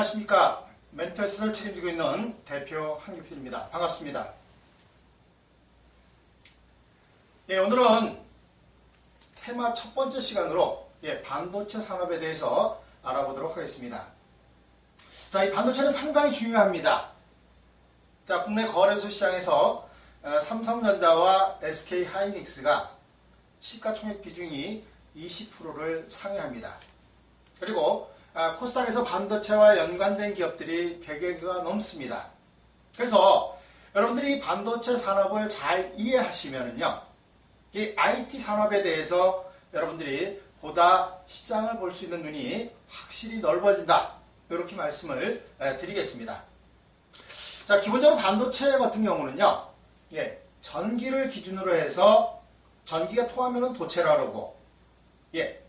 안녕하십니까. 멘토스를 책임지고 있는 대표 한규필입니다. 반갑습니다. 오늘은 테마 첫 번째 시간으로 반도체 산업에 대해서 알아보도록 하겠습니다. 자, 이 반도체는 상당히 중요합니다. 자, 국내 거래소 시장에서 삼성전자와 SK하이닉스가 시가총액 비중이 20%를 상회합니다. 그리고 코스닥에서 반도체와 연관된 기업들이 100여 개가 넘습니다. 그래서 여러분들이 반도체 산업을 잘 이해하시면은요, 이 IT 산업에 대해서 여러분들이 보다 시장을 볼 수 있는 눈이 확실히 넓어진다. 이렇게 말씀을 드리겠습니다. 자, 기본적으로 반도체 같은 경우는요, 전기를 기준으로 해서 전기가 통하면 도체라 그러고,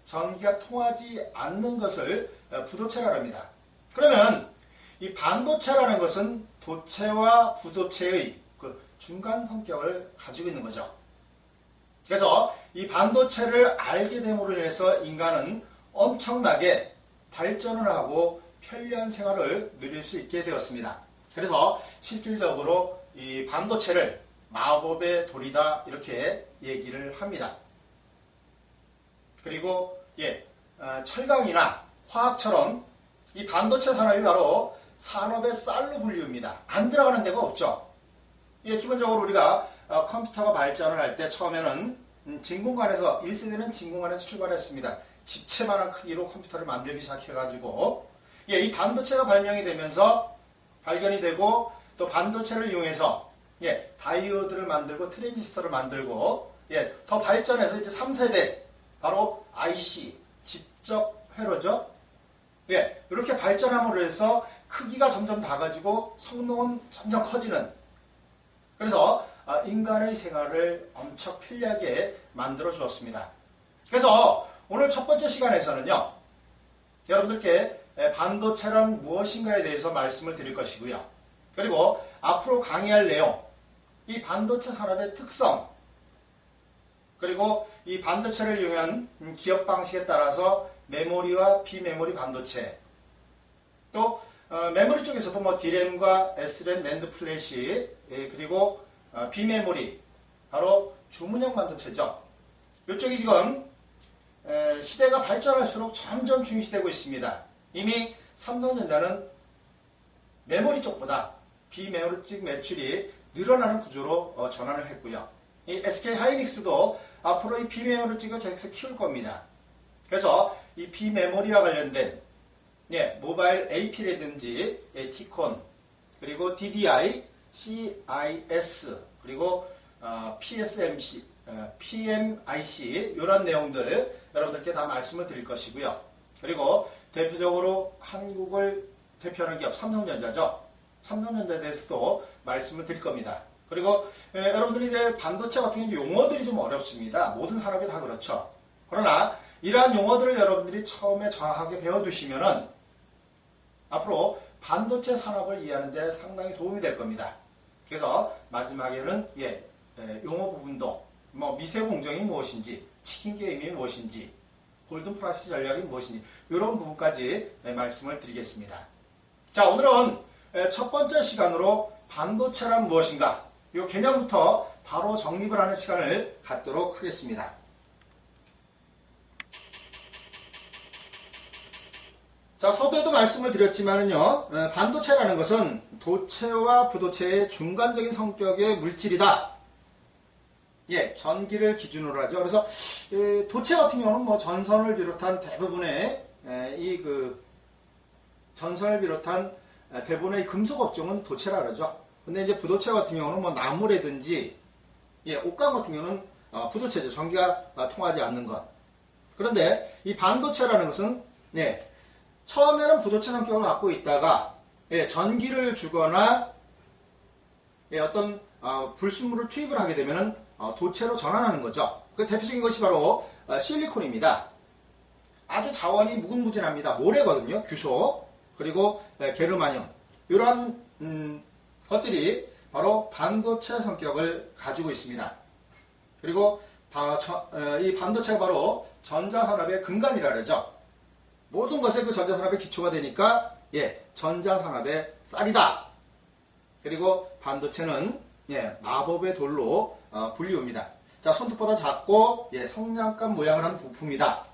전기가 통하지 않는 것을 부도체라 합니다. 그러면 이 반도체라는 것은 도체와 부도체의 그 중간 성격을 가지고 있는 거죠. 그래서 이 반도체를 알게 됨으로 인해서 인간은 엄청나게 발전을 하고 편리한 생활을 누릴 수 있게 되었습니다. 그래서 실질적으로 이 반도체를 마법의 돌이다 이렇게 얘기를 합니다. 그리고 철강이나 화학처럼 이 반도체 산업이 바로 산업의 쌀로 불리웁니다. 안 들어가는 데가 없죠. 기본적으로 우리가 컴퓨터가 발전을 할 때 처음에는 진공관에서 1세대는 진공관에서 출발했습니다. 집채만한 크기로 컴퓨터를 만들기 시작해가지고 이 반도체가 발명이 되면서 발견이 되고 또 반도체를 이용해서 다이오드를 만들고 트랜지스터를 만들고 더 발전해서 이제 3세대 바로 IC 직접 회로죠. 이렇게 발전함으로 해서 크기가 점점 작아지고 성능은 점점 커지는, 그래서 인간의 생활을 엄청 편리하게 만들어 주었습니다. 그래서 오늘 첫 번째 시간에서는요, 여러분들께 반도체란 무엇인가에 대해서 말씀을 드릴 것이고요. 그리고 앞으로 강의할 내용, 이 반도체 산업의 특성, 그리고 이 반도체를 이용한 기업 방식에 따라서 메모리와 비메모리 반도체, 또 메모리 쪽에서도 뭐 D램과 S램, 낸드 플래시, 그리고 비메모리, 바로 주문형 반도체죠. 이쪽이 지금 시대가 발전할수록 점점 중시되고 있습니다. 이미 삼성전자는 메모리 쪽보다 비메모리 쪽 매출이 늘어나는 구조로 전환을 했고요. 이 SK하이닉스도 앞으로 이 비메모리 쪽을 계속 키울 겁니다. 그래서 이 비메모리와 관련된 모바일 AP라든지 T콘, 그리고 DDI, CIS, 그리고 PSMC, PMIC 이런 내용들 여러분들께 다 말씀을 드릴 것이고요. 그리고 대표적으로 한국을 대표하는 기업 삼성전자죠. 삼성전자에 대해서도 말씀을 드릴 겁니다. 그리고 여러분들이 이제 반도체 같은 경우 용어들이 좀 어렵습니다. 모든 산업이 다 그렇죠. 그러나 이러한 용어들을 여러분들이 처음에 정확하게 배워두시면은 앞으로 반도체 산업을 이해하는 데 상당히 도움이 될 겁니다. 그래서 마지막에는 용어 부분도 뭐 미세 공정이 무엇인지, 치킨 게임이 무엇인지, 골든 프라이스 전략이 무엇인지 이런 부분까지 말씀을 드리겠습니다. 자, 오늘은 첫 번째 시간으로 반도체란 무엇인가, 이 개념부터 바로 정립을 하는 시간을 갖도록 하겠습니다. 자, 서두에도 말씀을 드렸지만은요, 반도체라는 것은 도체와 부도체의 중간적인 성격의 물질이다. 전기를 기준으로 하죠. 그래서 도체 같은 경우는 뭐 전선을 비롯한 대부분의 전선을 비롯한 대부분의 금속 업종은 도체라 그러죠. 근데 이제 부도체 같은 경우는 뭐 나무라든지 옷감 같은 경우는 부도체죠. 전기가 통하지 않는 것. 그런데 이 반도체라는 것은 처음에는 부도체 성격을 갖고 있다가 전기를 주거나 어떤 불순물을 투입을 하게 되면 도체로 전환하는 거죠. 그 대표적인 것이 바로 실리콘입니다. 아주 자원이 무궁무진합니다. 모래거든요. 규소, 그리고 게르마늄, 이러한 것들이 바로 반도체 성격을 가지고 있습니다. 그리고 이 반도체가 바로 전자산업의 근간이라 그러죠. 모든 것에 그 전자산업의 기초가 되니까 전자산업의 쌀이다. 그리고 반도체는 마법의 돌로 분류합니다. 자, 손톱보다 작고 성냥감 모양을 한 부품이다.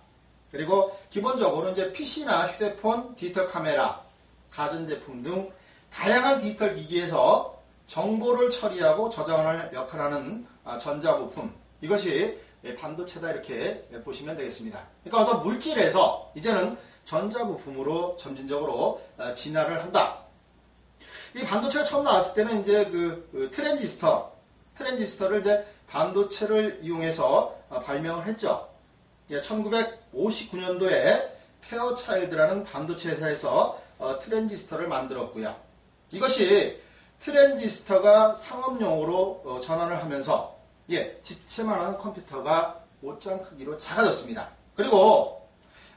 그리고 기본적으로 이제 PC나 휴대폰, 디지털 카메라, 가전제품 등 다양한 디지털 기기에서 정보를 처리하고 저장하는 역할을 하는 전자부품, 이것이 반도체다 이렇게 보시면 되겠습니다. 그러니까 어떤 물질에서 이제는 전자부품으로 점진적으로 진화를 한다. 이 반도체가 처음 나왔을 때는 이제 그 트랜지스터를 이제 반도체를 이용해서 발명을 했죠. 1959년도에 페어차일드라는 반도체 회사에서 트랜지스터를 만들었고요. 이것이 트랜지스터가 상업용으로 전환을 하면서 집체만한 컴퓨터가 옷장 크기로 작아졌습니다. 그리고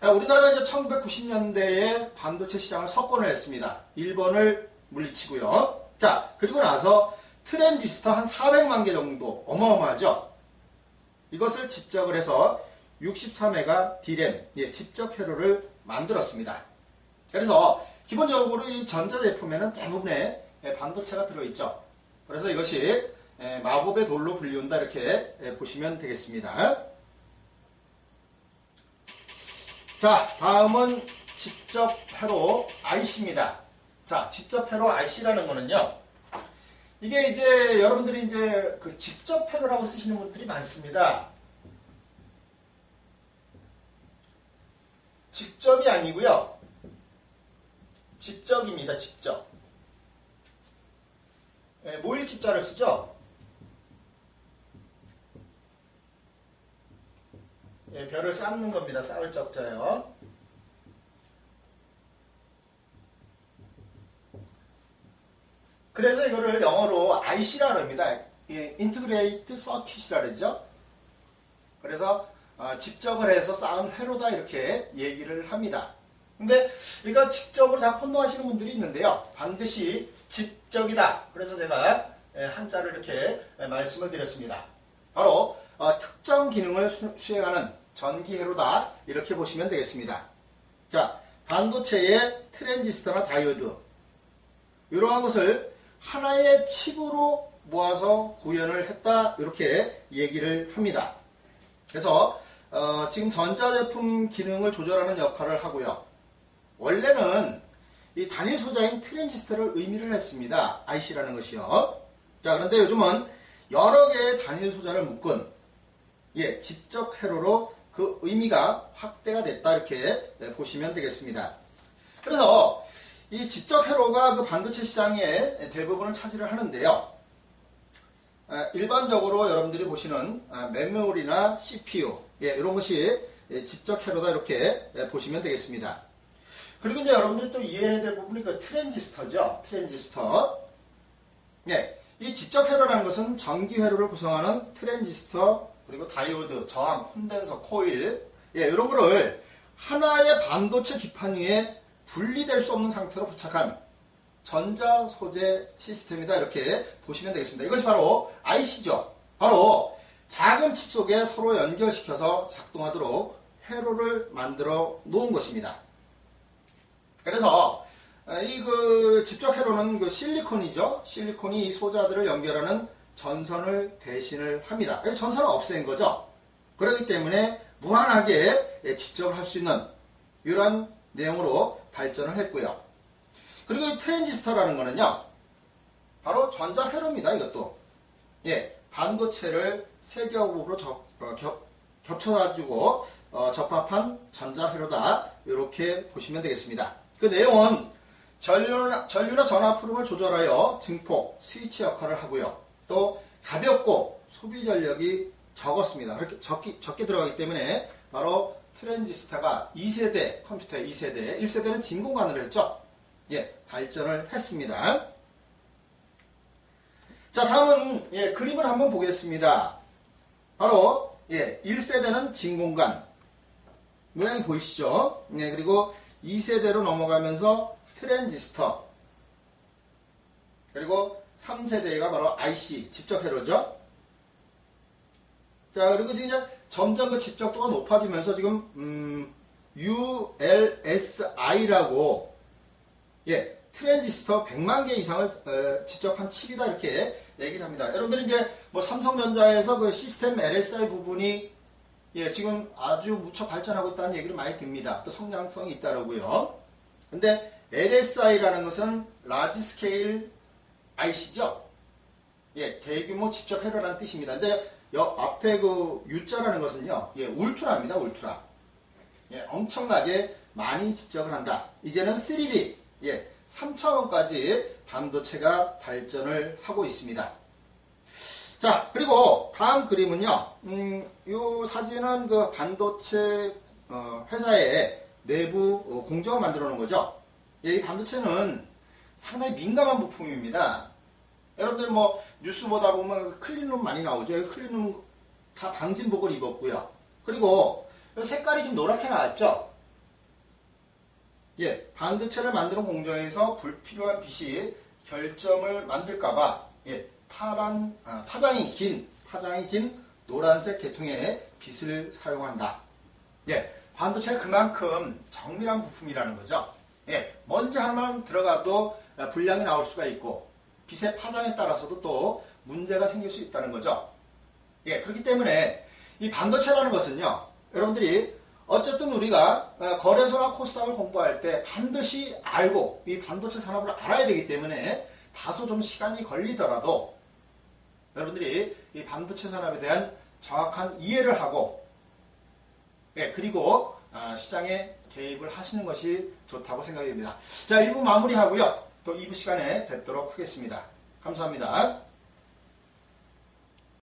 우리나라가 이제 1990년대에 반도체 시장을 석권을 했습니다. 일본을 물리치고요. 자, 그리고 나서 트랜지스터 한 400만 개 정도, 어마어마하죠. 이것을 집적을 해서 63메가 D램, 집적 회로를 만들었습니다. 그래서 기본적으로 이 전자제품에는 대부분의 반도체가 들어있죠. 그래서 이것이 마법의 돌로 불리운다 이렇게 보시면 되겠습니다. 자, 다음은 직접 회로 IC입니다. 자, 직접 회로 IC라는 거는요. 이게 이제 여러분들이 이제 그 직접 회로라고 쓰시는 분들이 많습니다. 직접이 아니고요. 직접입니다. 직접. 모일 집자를 쓰죠. 별을 쌓는 겁니다. 쌓을 적자요. 그래서 이거를 영어로 IC라고 합니다. Integrated Circuit이라고 그러죠. 그래서 직접을 해서 쌓은 회로다 이렇게 얘기를 합니다. 근데 이거 직접으로 잘 혼동하시는 분들이 있는데요. 반드시 직접이다. 그래서 제가 한자를 이렇게 말씀을 드렸습니다. 바로 특정 기능을 수행하는 전기회로다 이렇게 보시면 되겠습니다. 자, 반도체의 트랜지스터나 다이오드 이러한 것을 하나의 칩으로 모아서 구현을 했다 이렇게 얘기를 합니다. 그래서 지금 전자제품 기능을 조절하는 역할을 하고요. 원래는 이 단일 소자인 트랜지스터를 의미를 했습니다. IC라는 것이요. 자, 그런데 요즘은 여러 개의 단일 소자를 묶은 집적 회로로 그 의미가 확대가 됐다 이렇게 보시면 되겠습니다. 그래서 이 집적 회로가 그 반도체 시장의 대부분을 차지를 하는데요. 일반적으로 여러분들이 보시는 메모리나 CPU 이런 것이 집적 회로다 이렇게 보시면 되겠습니다. 그리고 이제 여러분들이 또 이해해야 될 부분이 그 트랜지스터죠. 트랜지스터. 이 집적 회로라는 것은 전기 회로를 구성하는 트랜지스터 그리고 다이오드, 저항, 콘덴서, 코일 이런 거를 하나의 반도체 기판 위에 분리될 수 없는 상태로 부착한 전자 소재 시스템이다 이렇게 보시면 되겠습니다. 이것이 바로 IC죠. 바로 작은 칩 속에 서로 연결시켜서 작동하도록 회로를 만들어 놓은 것입니다. 그래서 이 그 집적 회로는 그 실리콘이죠. 실리콘이 이 소자들을 연결하는 전선을 대신을 합니다. 전선을 없앤 거죠. 그렇기 때문에 무한하게 집적을 할 수 있는 이러한 내용으로 발전을 했고요. 그리고 이 트랜지스터라는 거는요. 바로 전자회로입니다. 이것도. 반도체를 세 겹으로 겹쳐가지고 접합한 전자회로다. 이렇게 보시면 되겠습니다. 그 내용은 전류나 전압 흐름을 조절하여 증폭, 스위치 역할을 하고요. 또 가볍고 소비 전력이 적었습니다. 그렇게 적게 들어가기 때문에 바로 트랜지스터가 2세대 컴퓨터의 2세대, 1세대는 진공관으로 했죠. 발전을 했습니다. 자, 다음은 그림을 한번 보겠습니다. 바로 1세대는 진공관 모양이 보이시죠? 그리고 2세대로 넘어가면서 트랜지스터 그리고 3세대가 바로 IC 집적 회로죠. 자, 그리고 지금 이제 점점 그 집적도가 높아지면서 지금 ULSI라고 예, 트랜지스터 100만 개 이상을 집적한 칩이다 이렇게 얘기를 합니다. 여러분들이 이제 뭐 삼성전자에서 그 시스템 LSI 부분이 예, 지금 아주 무척 발전하고 있다는 얘기를 많이 듭니다. 또 성장성이 있다라고요. 근데 LSI라는 것은 라지 스케일 IC죠. 예, 대규모 집적 회로라는 뜻입니다. 근데 앞에 그 U자라는 것은요, 예, 울트라입니다, 울트라. 예, 엄청나게 많이 집적을 한다. 이제는 3D, 예, 3차원까지 반도체가 발전을 하고 있습니다. 자, 그리고 다음 그림은요, 요 사진은 그 반도체 회사의 내부 공정을 만들어 놓은 거죠. 예, 이 반도체는 상당히 민감한 부품입니다. 여러분들 뭐 뉴스 보다 보면 클린룸 많이 나오죠. 클린룸 다 방진복을 입었고요. 그리고 색깔이 좀 노랗게 나왔죠. 예, 반도체를 만드는 공정에서 불필요한 빛이 결점을 만들까봐 예, 파장이 긴 노란색 계통의 빛을 사용한다. 예, 반도체가 그만큼 정밀한 부품이라는 거죠. 예, 먼지 하나만 들어가도 불량이 나올 수가 있고 빛의 파장에 따라서도 또 문제가 생길 수 있다는 거죠. 예, 그렇기 때문에 이 반도체라는 것은요, 여러분들이 어쨌든 우리가 거래소나 코스닥을 공부할 때 반드시 알고 이 반도체 산업을 알아야 되기 때문에 다소 좀 시간이 걸리더라도 여러분들이 이 반도체 산업에 대한 정확한 이해를 하고 예, 그리고 시장에 개입을 하시는 것이 좋다고 생각이 됩니다. 자, 1부 마무리하고요. 또 2부 시간에 뵙도록 하겠습니다. 감사합니다.